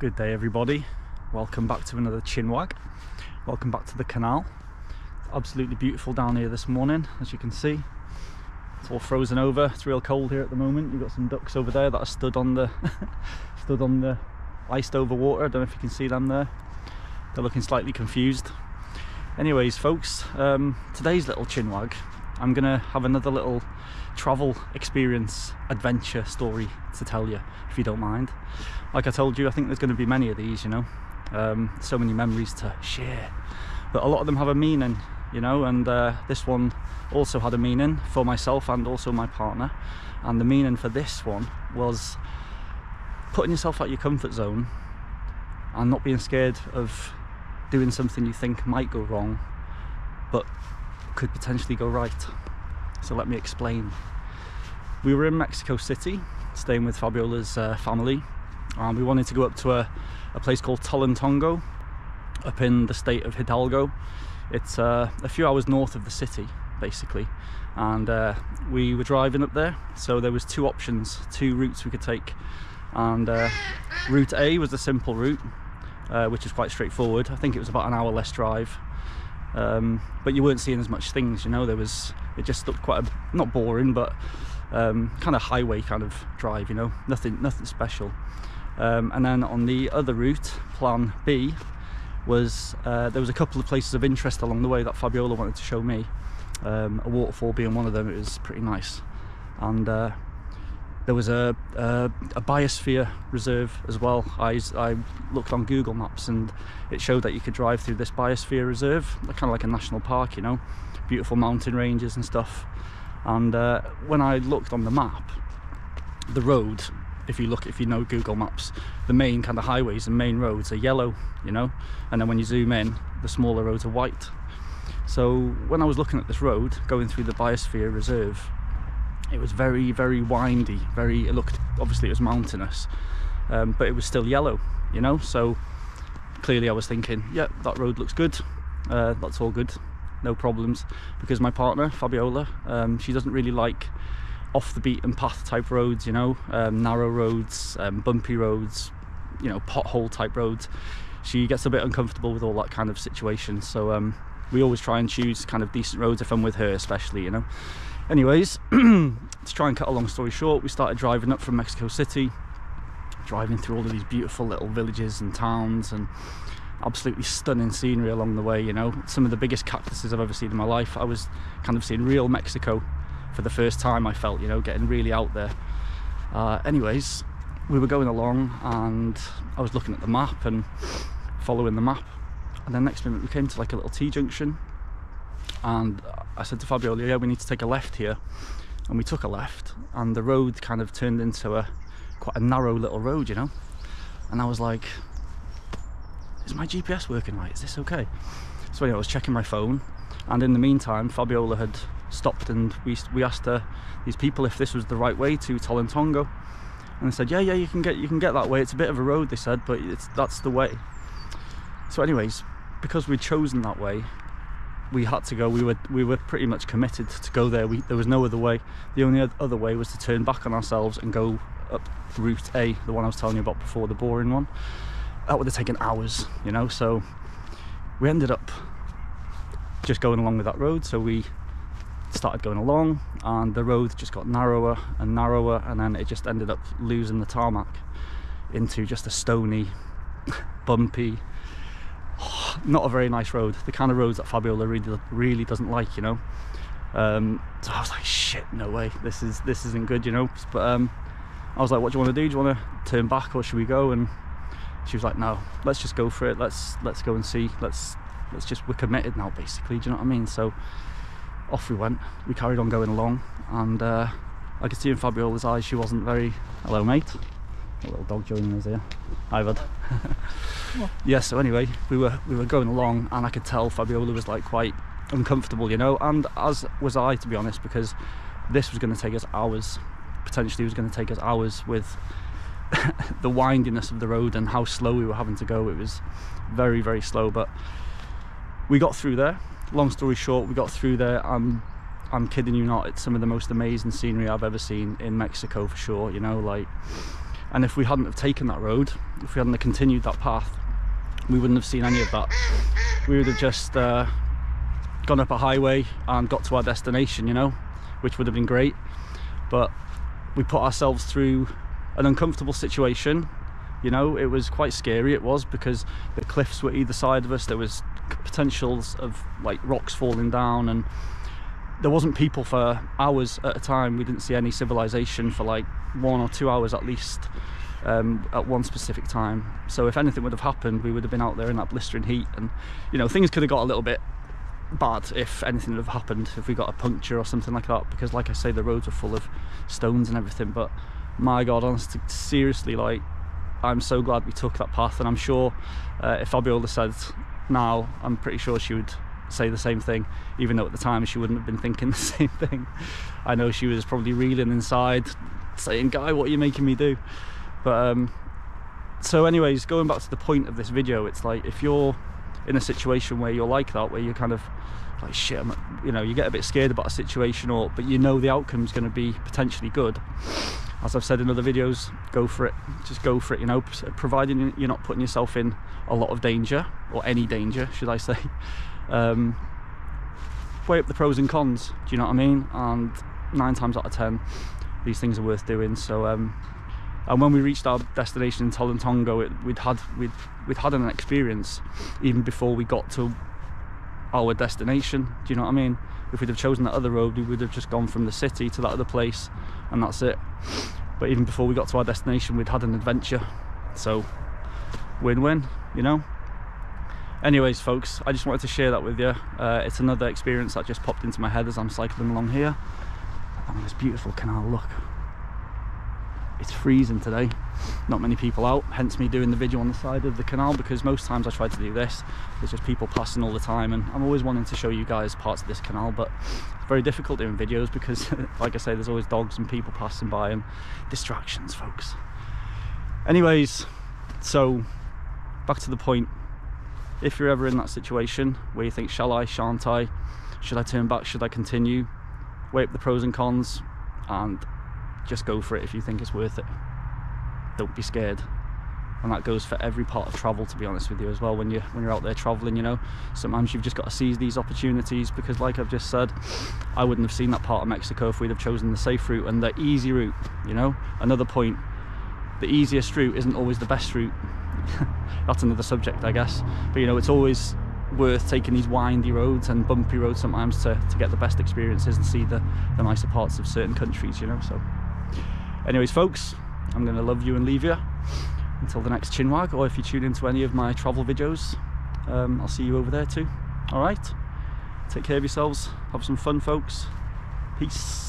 Good day everybody, welcome back to another chinwag. Welcome back to the canal. It's absolutely beautiful down here this morning, as you can see. It's all frozen over, it's real cold here at the moment. You've got some ducks over there that are stood on the iced over water. I don't know if you can see them there. They're looking slightly confused. Anyways folks, today's little chinwag, I'm gonna have another little travel experience adventure story to tell you, if you don't mind. Like I told you, I think there's going to be many of these, you know, so many memories to share, but a lot of them have a meaning, you know, and this one also had a meaning for myself and also my partner. And the meaning for this one was putting yourself out your comfort zone and not being scared of doing something you think might go wrong but could potentially go right. So let me explain. We were in Mexico City staying with Fabiola's family, and we wanted to go up to a place called Tolantongo up in the state of Hidalgo. It's a few hours north of the city basically, and we were driving up there. So there was two options, two routes we could take, and route A was the simple route, which is quite straightforward. I think it was about an hour less drive, but you weren't seeing as much things, you know. It just looked quite not boring, but kind of highway kind of drive, you know, nothing special. And then on the other route, plan B, was there was a couple of places of interest along the way that Fabiola wanted to show me, a waterfall being one of them. It was pretty nice, and there was a biosphere reserve as well. I looked on Google Maps and it showed that you could drive through this biosphere reserve, kind of like a national park, you know, beautiful mountain ranges and stuff. And when I looked on the map, the road, if you know Google Maps, the main kind of highways and main roads are yellow, you know, and then when you zoom in, the smaller roads are white. So when I was looking at this road going through the biosphere reserve, it was very, very windy, it looked, obviously it was mountainous, but it was still yellow, you know. So clearly I was thinking, yeah, that road looks good, that's all good, no problems, because my partner Fabiola, she doesn't really like off the beaten path type roads, you know, narrow roads, bumpy roads, you know, pothole type roads. She gets a bit uncomfortable with all that kind of situation, so we always try and choose kind of decent roads if I'm with her, especially, you know. Anyways, to try and cut a long story short, we started driving up from Mexico City, driving through all of these beautiful little villages and towns, and absolutely stunning scenery along the way, you know. Some of the biggest cactuses I've ever seen in my life. I was kind of seeing real Mexico for the first time, I felt, you know, getting really out there. Anyways, we were going along and I was looking at the map and following the map, and then next minute we came to like a little T-junction, and I said to Fabiola, yeah, we need to take a left here, and we took a left, and the road kind of turned into quite a narrow little road, you know. And I was like, is my GPS working right? Is this okay? So anyway, I was checking my phone, and in the meantime Fabiola had stopped, and we asked these people if this was the right way to Tolantongo, and they said, yeah, you can get that way. It's a bit of a road, they said, but that's the way. So anyways, because we'd chosen that way, we had to go. We were pretty much committed to go there. There was no other way. The only other way was to turn back on ourselves and go up route A, the one I was telling you about before, the boring one. That would have taken hours, you know. So we ended up just going along with that road. So we started going along, and the road just got narrower and narrower, and then it just ended up losing the tarmac into just a stony, bumpy, not a very nice road, the kind of roads that Fabiola really doesn't like, you know. So I was like, shit, no way, this isn't good, you know. But I was like, what do you want to do? Do you want to turn back or should we go? And she was like, no, let's just go for it. Let's go and see. We're committed now, basically. Do you know what I mean? So off we went. We carried on going along, and I could see in Fabiola's eyes she wasn't very. Hello, mate. A little dog joining us here. Hi, bud. Yeah. So anyway, we were going along, and I could tell Fabiola was like quite uncomfortable, you know, and as was I, to be honest, because this was going to take us hours. Potentially, it was going to take us hours with the windiness of the road and how slow we were having to go. It was very, very slow, but we got through there. Long story short, we got through there. I'm kidding you not, it's some of the most amazing scenery I've ever seen in Mexico, for sure, you know. Like, And if we hadn't have taken that road, if we hadn't have continued that path, we wouldn't have seen any of that. We would have just gone up a highway and got to our destination, you know, which would have been great. But we put ourselves through an uncomfortable situation. You know, it was quite scary, it was, because the cliffs were either side of us. There was potentials of like rocks falling down, and there wasn't people for hours at a time. We didn't see any civilization for like 1 or 2 hours at least, at one specific time. So if anything would have happened, we would have been out there in that blistering heat, and you know, things could have got a little bit bad if anything would have happened, if we got a puncture or something like that, because like I say, the roads were full of stones and everything. But my God, honestly, seriously, like, I'm so glad we took that path. And I'm sure if Fabiola said now, I'm pretty sure she would say the same thing, even though at the time she wouldn't have been thinking the same thing. I know she was probably reeling inside saying, Guy, what are you making me do? But so anyways, going back to the point of this video, it's like, if you're in a situation where you're like that, where you're kind of like, shit, you know, you get a bit scared about a situation, but you know the outcome's going to be potentially good, as I've said in other videos, go for it. Just go for it, you know, providing you're not putting yourself in a lot of danger, or any danger, should I say. Weigh up the pros and cons, do you know what I mean? And 9 times out of 10, these things are worth doing. So and when we reached our destination in Tolentongo, we'd had an experience even before we got to our destination, do you know what I mean? If we'd have chosen that other road, we would have just gone from the city to that other place, and that's it. But even before we got to our destination, we'd had an adventure. So win-win, you know? Anyways, folks, I just wanted to share that with you. It's another experience that just popped into my head as I'm cycling along here. And this beautiful canal, look. It's freezing today, not many people out, hence me doing the video on the side of the canal, because most times I try to do this, there's just people passing all the time, and I'm always wanting to show you guys parts of this canal, but it's very difficult doing videos because like I say, there's always dogs and people passing by and distractions, folks. Anyways, so back to the point. If you're ever in that situation where you think, shall I, shan't I, should I turn back, should I continue, weigh up the pros and cons, and just go for it if you think it's worth it. Don't be scared. And that goes for every part of travel, to be honest with you, as well. When you're out there traveling, you know, sometimes you've just got to seize these opportunities, because like I've just said, I wouldn't have seen that part of Mexico if we'd have chosen the safe route and the easy route, you know. Another point, the easiest route isn't always the best route. That's another subject, I guess, but you know, it's always worth taking these windy roads and bumpy roads sometimes to get the best experiences and see the nicer parts of certain countries, you know. So anyways, folks, I'm gonna love you and leave you until the next chinwag, or if you tune into any of my travel videos, I'll see you over there too. All right, take care of yourselves, have some fun, folks. Peace.